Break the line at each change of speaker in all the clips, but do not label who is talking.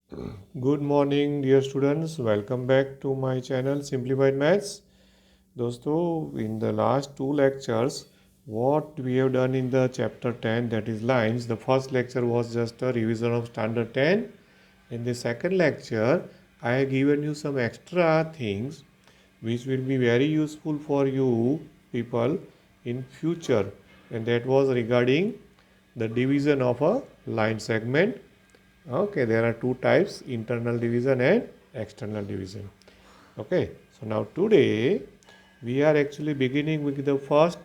Good morning, dear students. Welcome back to my channel Simplified Maths. दोस्तों, in the last two lectures, what we have done in the chapter 10, that is lines, the first lecture was just a revision of standard 10. In the second lecture, I have given you some extra things which will be very useful for you people in future, and that was regarding the division of a line segment. Okay, there are two types, internal division and external division. Okay, so now today we are actually beginning with the first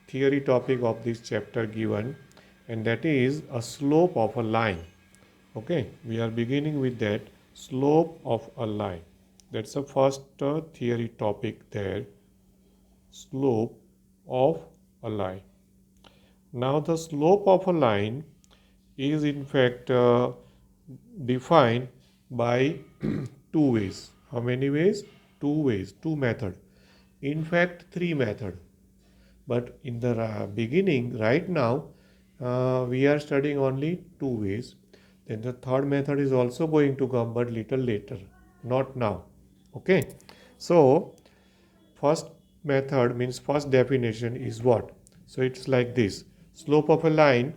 theory topic of this chapter given, and that is a slope of a line. Okay, we are beginning with that slope of a line. That's the first theory topic there, slope of a line. Now the slope of a line is in fact defined by two ways. How many ways? Two ways, two methods. In fact, three methods. But in the beginning, right now, we are studying only two ways. Then the third method is also going to come, but little later, not now. Okay. So first method means first definition is what? So it's like this. Slope of a line.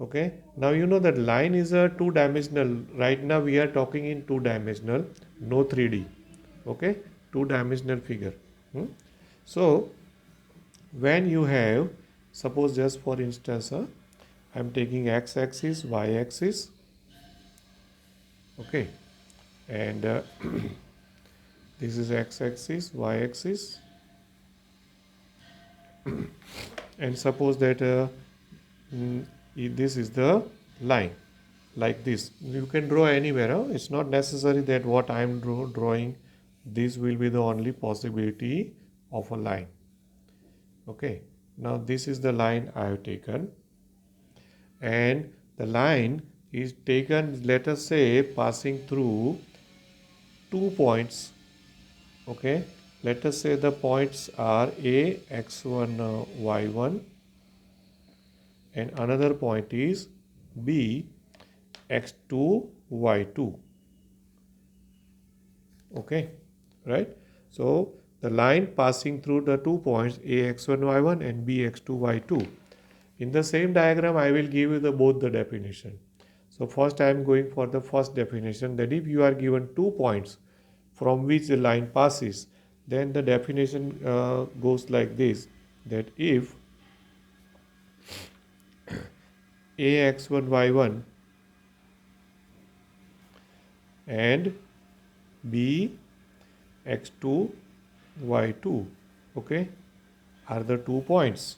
Okay. Now you know that line is a two-dimensional. Right now we are talking in two-dimensional, no 3D. Okay. Two-dimensional figure. So when you have, suppose just for instance, I'm taking x-axis, y-axis. Okay. And this is x-axis, y-axis. And suppose that this is the line like this. You can draw anywhere. It's not necessary that what I am drawing, this will be the only possibility of a line. Okay, now this is the line I have taken, and the line is taken, let us say, passing through 2 points. Okay, let us say the points are a x1 y1, and another point is b x2 y2. Okay, right? So the line passing through the 2 points a x1 y1 and b x2 y2. In the same diagram I will give you the both the definition. So first I am going for the first definition, that if you are given 2 points from which the line passes, then the definition goes like this, that if ax1 y1 and b x2 y2, okay, are the 2 points,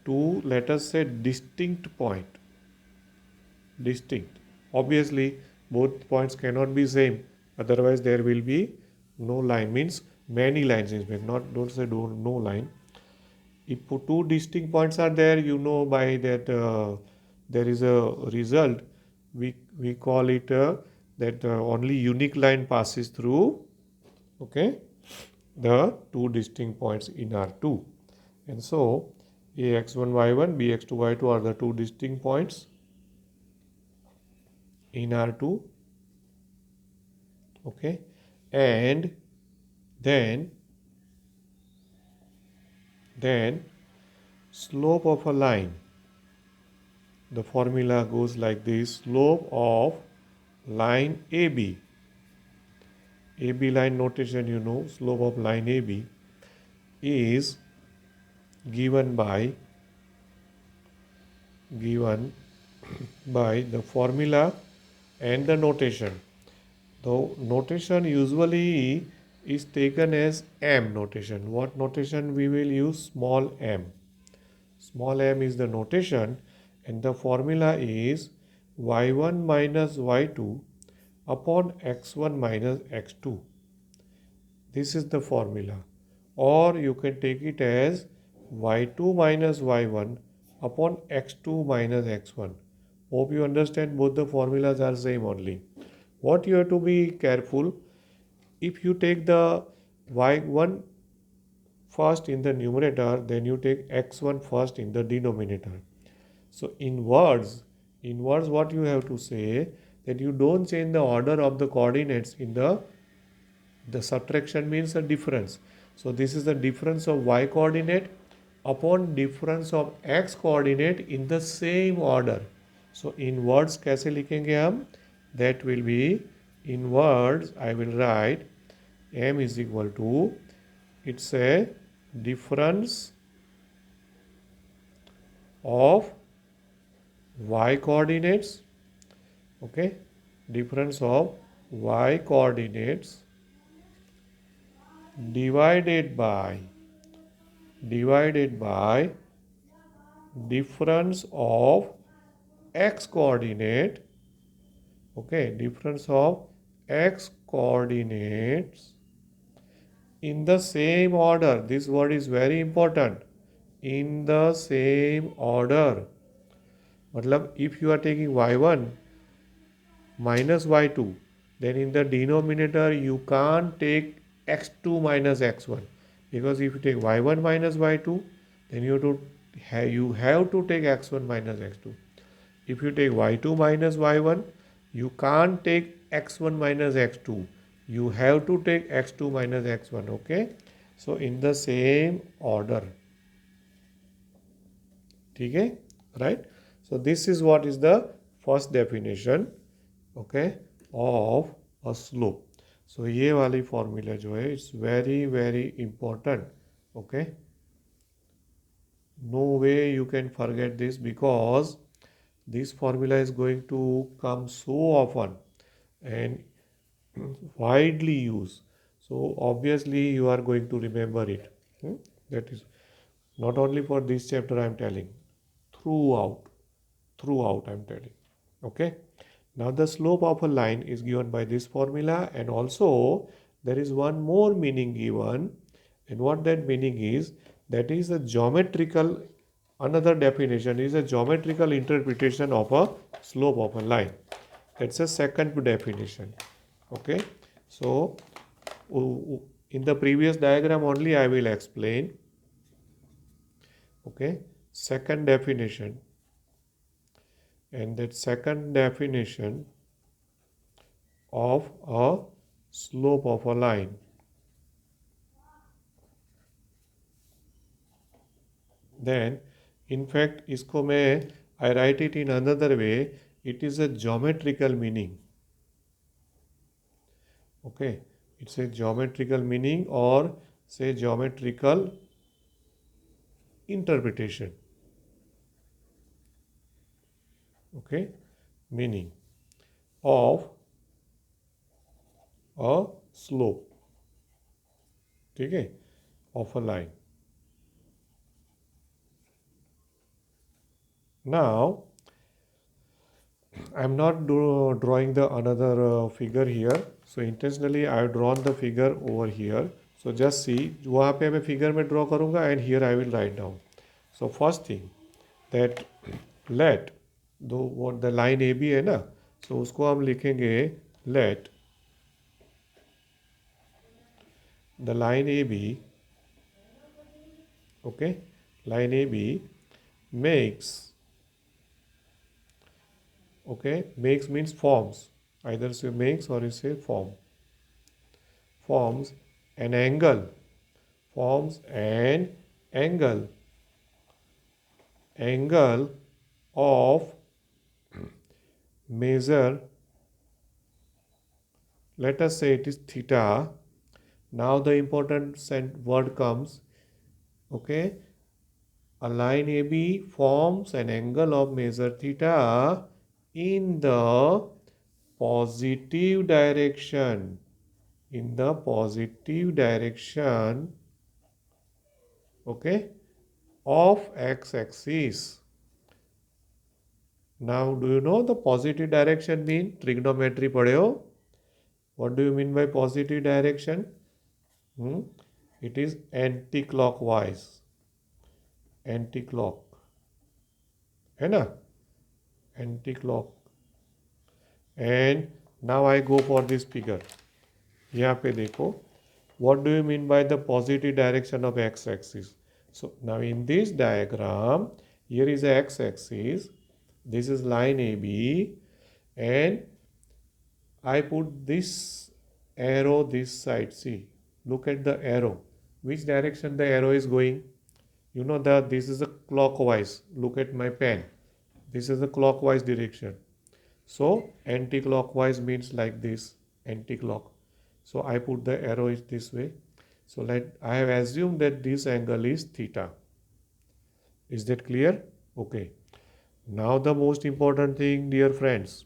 two, let us say, distinct point. Distinct, obviously both points cannot be same, otherwise there will be no line, means many lines in fact, not, don't say no line. If two distinct points are there, you know by that there is a result, we call it that only unique line passes through, okay, the two distinct points in R2. And so ax1 y1 bx2 y2 are the two distinct points in R2. Okay, and then slope of a line, the formula goes like this: slope of line AB. AB line notation, you know, slope of line AB is given by the formula and the notation. The notation usually is taken as M notation. What notation we will use? Small m. Small m is the notation, and the formula is y1 minus y2 upon x1 minus x2. This is the formula. Or you can take it as y2 minus y1 upon x2 minus x1. Hope you understand both the formulas are same only. What you have to be careful, if you take the y1 first in the numerator, then you take x1 first in the denominator. So in words, Inwards, what you have to say, that you don't change the order of the coordinates in the subtraction means a difference. So this is the difference of y coordinate upon difference of x coordinate in the same order. So in words कैसे लिखेंगे हम? That will be, in words I will write m is equal to, it's a difference of y coordinates, okay, difference of y coordinates divided by difference of x coordinate, okay, difference of x coordinates in the same order. This word is very important. In the same order. मतलब if you are taking y1 minus y2, then in the denominator you can't take x2 minus x1, because if you take y1 minus y2, then you have to take x1 minus x2. If you take y2 minus y1, you can't take x1 minus x2. You have to take x2 minus x1, okay? So in the same order. Okay, right? So this is what is the first definition, okay, of a slope. So ये वाली formula जो है, it's very very important, okay? No way you can forget this, because this formula is going to come so often and widely used. So obviously you are going to remember it. That is not only for this chapter I am telling, throughout I am telling. Okay. Now the slope of a line is given by this formula, and also there is one more meaning given, and what that meaning is, that is a geometrical, another definition is a geometrical interpretation of a slope of a line. That's a second definition. Okay. So in the previous diagram only I will explain. Okay. Second definition. And that second definition of a slope of a line. Then, in fact, इसको मैं I write it in another way. It is a geometrical meaning. Okay, it's a geometrical meaning, or say geometrical interpretation. Okay, meaning of a slope. ठीक है, of a line. Now, I am not drawing the another figure here. So intentionally I have drawn the figure over here. So just see, वहाँ पे मैं figure में draw करूँगा, and here I will write down. So first thing, that let what the line AB है ना, so उसको हम लिखेंगे let the line AB, okay, line AB makes, okay, makes means forms, either say makes or you say forms an angle, angle of measure, let us say it is theta. Now the important word comes, okay, a line AB forms an angle of measure theta in the positive direction, okay, of x-axis. Now, do you know the positive direction mean? Trigonometry पढ़े हो? What do you mean by positive direction? It is anti-clockwise. Anti-clock. है ना? Anti-clock. And now I go for this figure. यहाँ पे देखो. What do you mean by the positive direction of x-axis? So now in this diagram, here is the x-axis. This is line AB, and I put this arrow this side. See, look at the arrow. Which direction the arrow is going? You know that this is a clockwise. Look at my pen. This is a clockwise direction. So anti-clockwise means like this, anti-clock. So I put the arrow is this way. So I have assumed that this angle is theta. Is that clear? Okay. Now the most important thing, dear friends.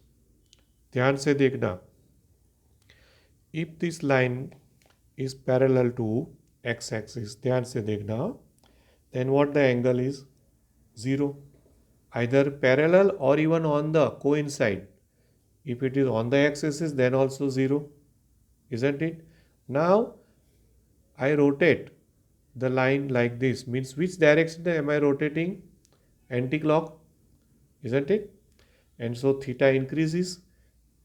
ध्यान से देखना. If this line is parallel to x-axis, ध्यान से देखना, then what the angle is? 0. Either parallel or even on the coincide. If it is on the x-axis, then also 0. Isn't it? Now, I rotate the line like this. Means which direction am I rotating? Anti-clock. Isn't it? And so theta increases.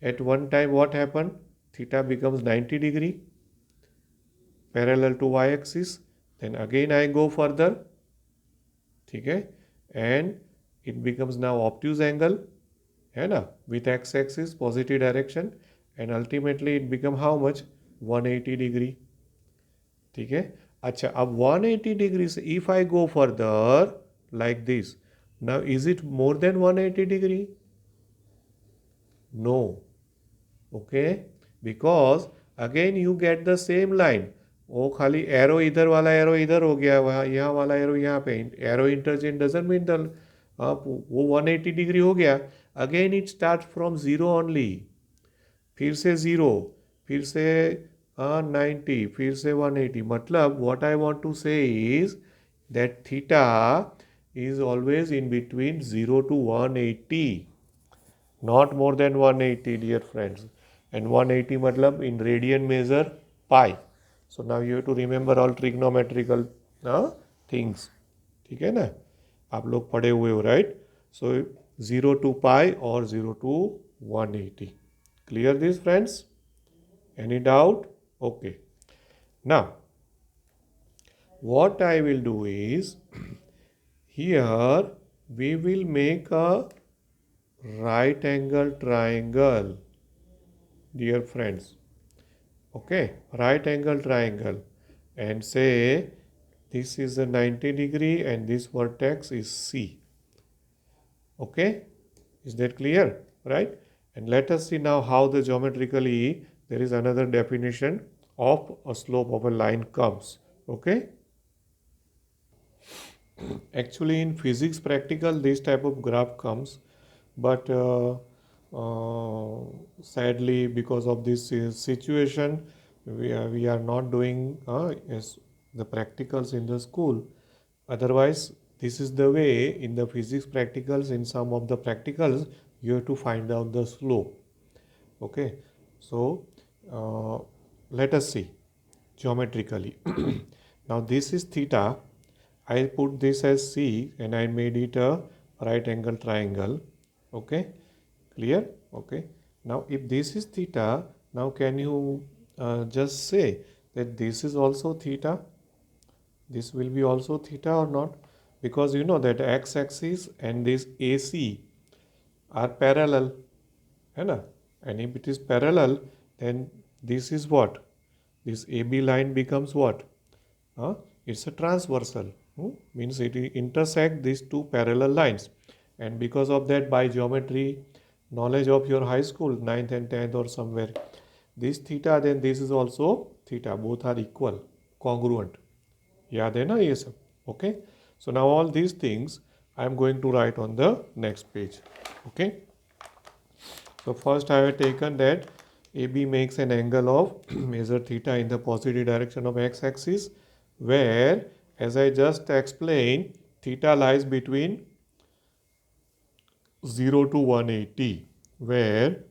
At one time what happened? Theta becomes 90 degree parallel to y-axis. Then again I go further. Okay? And it becomes now obtuse angle. है ना, with x-axis positive direction, and ultimately it become how much? 180 degree. ठीक है. अच्छा, अब 180 degree से if I go further like this, now is it more than 180 degree? No. Okay, because again you get the same line. वो खाली arrow इधर वाला arrow इधर हो गया, वहाँ यहाँ वाला एरो यहाँ पे, arrow interchange doesn't mean the वो 180 डिग्री हो गया. Again it start from zero only. फिर से ज़ीरो, फिर से 90, फिर से 180. मतलब व्हाट आई वांट टू से is that theta is always in between 0 to 180, not more than 180, dear friends. And 180 matlab in radian measure pi. So now you have to remember all trigonometrical things. ठीक है ना, आप लोग पढ़े हुए हो, right? So 0 to pi or 0 to 180. Clear this, friends? Any doubt? Okay. Now what I will do is here we will make a right angle triangle, dear friends. Okay, right angle triangle, and say this is a 90 degree and this vertex is C. Okay, is that clear? Right? And let us see now how the geometrically there is another definition of a slope of a line comes. Okay, actually in physics practical this type of graph comes, but sadly because of this situation we are not doing yes, the practicals in the school. Otherwise this is the way in the physics practicals. In some of the practicals you have to find out the slope. Okay, so let us see geometrically. Now this is theta. I put this as C and I made it a right angle triangle. Okay, clear? Okay, now if this is theta, now can you just say that this is also theta? This will be also theta or not? Because you know that x-axis and this AC are parallel, है ना? And if it is parallel, then this is what? This AB line becomes what? It's a transversal. Means it intersect these two parallel lines. And because of that, by geometry knowledge of your high school, 9th and 10th or somewhere, this theta, then this is also theta. Both are equal, congruent. याद है ना ये सब? Okay. So now all these things I am going to write on the next page. Okay. So first I have taken that AB makes an angle of measure theta in the positive direction of x-axis, where, as I just explained, theta lies between 0 to 180, where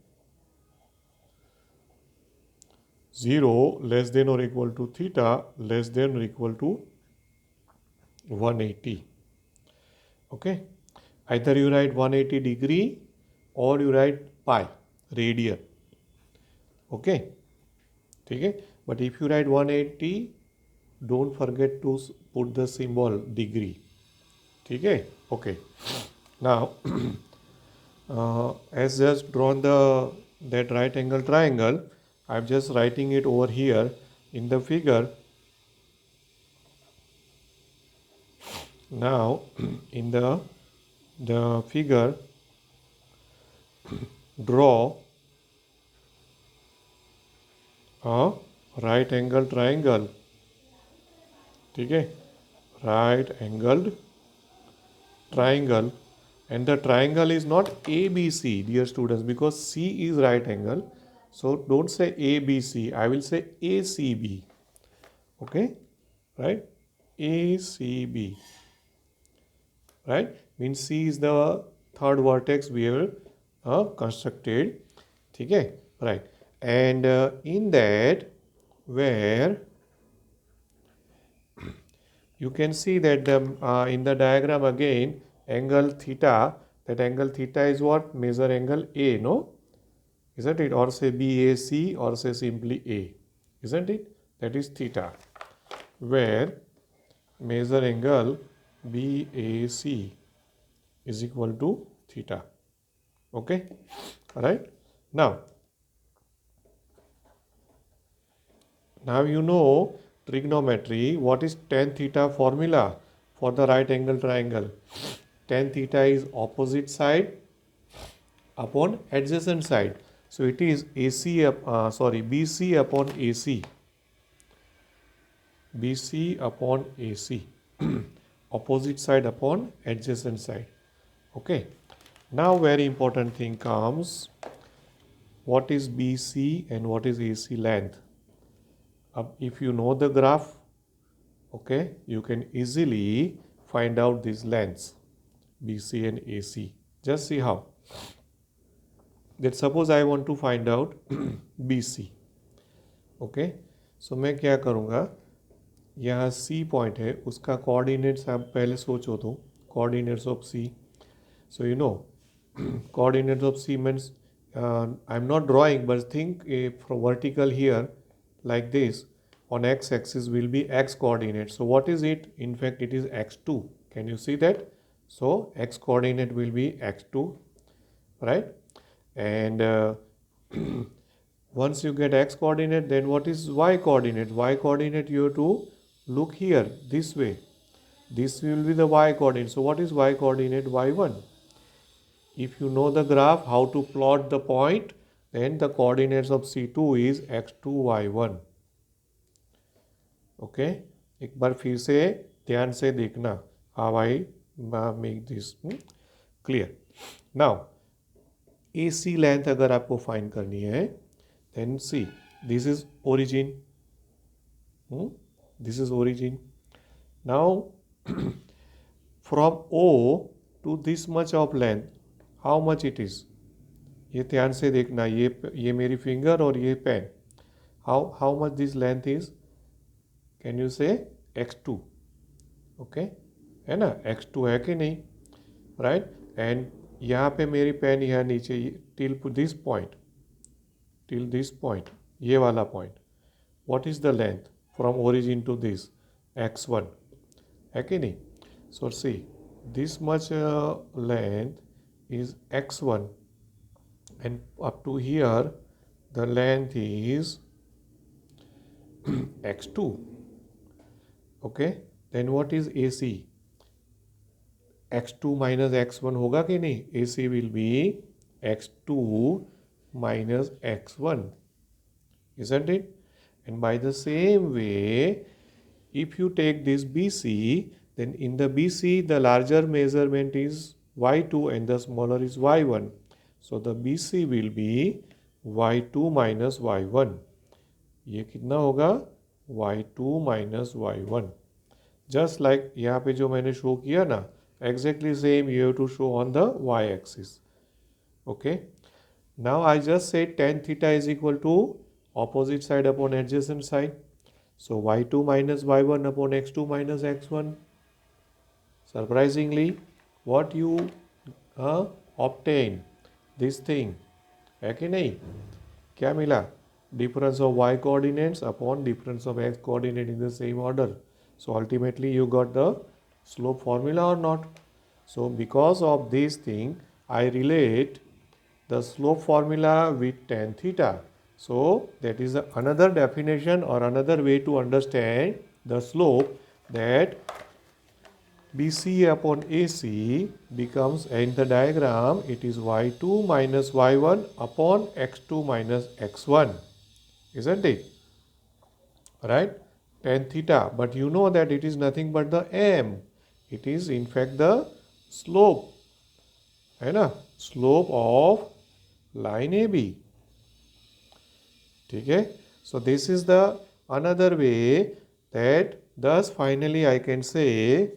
0 less than or equal to theta less than or equal to 180. Okay, either you write 180 degree or you write pi radian. Okay, ठीक है, but if you write 180, don't forget to put the symbol degree. ठीक है? Okay, now as just drawn that right angle triangle, I'm just writing it over here in the figure. Now in the figure, draw a right angle triangle. ठीक है, right angled triangle, and the triangle is not ABC, dear students, because C is right angle. So don't say ABC, I will say ACB. Okay, right? ACB, right? Means C is the third vertex we have constructed. ठीक है, right? And in that, where you can see that in the diagram again, angle theta, that angle theta is what? Measure angle A, no? Isn't it? Or say BAC, or say simply A. Isn't it? That is theta. Where measure angle BAC is equal to theta. Okay? Alright? Now you know trigonometry. What is tan theta formula for the right angle triangle? Tan theta is opposite side upon adjacent side. So it is BC upon AC. BC upon AC. Opposite side upon adjacent side. Okay. Now very important thing comes. What is BC and what is AC length? If you know the graph, okay, you can easily find out these lengths, BC and AC. Just see how. That suppose I want to find out BC. Okay, so मैं क्या करूँगा, यहाँ C point है, उसका coordinates आप पहले सोचो तो, coordinates of C. So you know coordinates of C means I'm not drawing, but think from vertical here like this, on x axis will be x coordinate. So what is it? In fact it is x2. Can you see that? So x coordinate will be x2, right? And once you get x coordinate, then what is y coordinate? Y coordinate you have to look here this way. This will be the y coordinate. So what is y coordinate? Y1. If you know the graph, how to plot the point, then the coordinates of C2 is x2, y1. Okay, एक बार फिर से ध्यान से देखना, how I make this clear. Now, AC length अगर आपको find करनी है, then see, this is origin. This is origin. Now, from O to this much of length, how much it is? ये ध्यान से देखना, ये मेरी फिंगर और ये pen. How much this length is? Can you say x2? Okay, है ना, x2 है कि नहीं, right? And यहाँ पे मेरी पेन यहाँ नीचे till this point, ये वाला point. What is the length from origin to this? x1 है कि नहीं? So see, this much length is x1, and up to here the length is x2. Okay, then what is AC? x2 minus x1 होगा कि नहीं? AC will be x2 minus x1, isn't it? And by the same way, if you take this BC, then in the BC the larger measurement is y2 and the smaller is y1. So the BC will be y2 minus y1. ये कितना होगा? y2 minus y1. Just like यहाँ पे जो मैंने show किया ना, exactly same you have to show on the y axis. Okay, now I just said tan theta is equal to opposite side upon adjacent side. So y2 minus y1 upon x2 minus x1. Surprisingly, what you obtain this thing, है कि नहीं? क्या मिला? Difference of y coordinates upon difference of x coordinate in the same order. So ultimately you got the slope formula or not? So because of this thing, I relate the slope formula with tan theta. So that is another definition or another way to understand the slope, that BC upon AC becomes, in the diagram, it is y2 minus y1 upon x2 minus x1, isn't it? Right? Tan theta. But you know that it is nothing but the m. It is in fact the slope, है ना? Slope of line AB. ठीक है? So this is the another way, that thus finally I can say,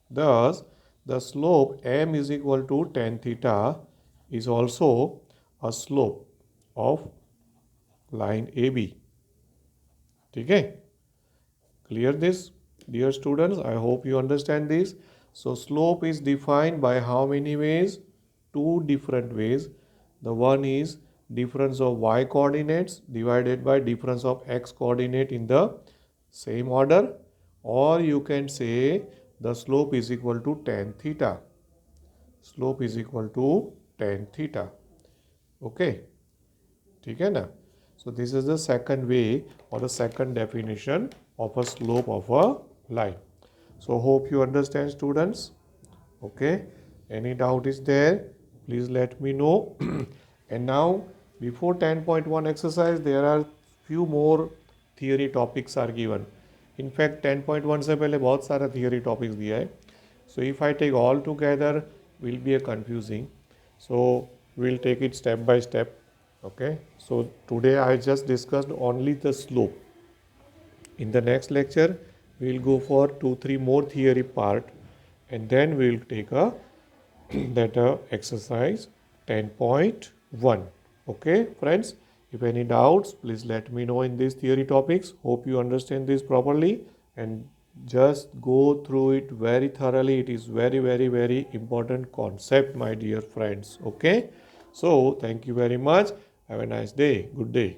thus the slope m is equal to tan theta is also a slope of line AB. ठीक है? Clear this, dear students? I hope you understand this. So slope is defined by how many ways? Two different ways. The one is difference of y coordinates divided by difference of x coordinate in the same order, or you can say the slope is equal to tan theta. Slope is equal to tan theta. Okay, ठीक है ना? So this is the second way or the second definition of a slope of a line. So hope you understand, students. Okay, any doubt is there, please let me know. And now before 10.1 exercise, there are few more theory topics are given. In fact 10.1 से पहले बहुत सारा theory topics दिया है. So if I take all together, will be a confusing. So we'll take it step by step. Okay, so today I just discussed only the slope. In the next lecture, we will go for 2-3 more theory part, and then we will take a that exercise 10.1. Okay, friends, if any doubts, please let me know in these theory topics. Hope you understand this properly, and just go through it very thoroughly. It is very, very, very important concept, my dear friends. Okay, so thank you very much. Have a nice day. Good day.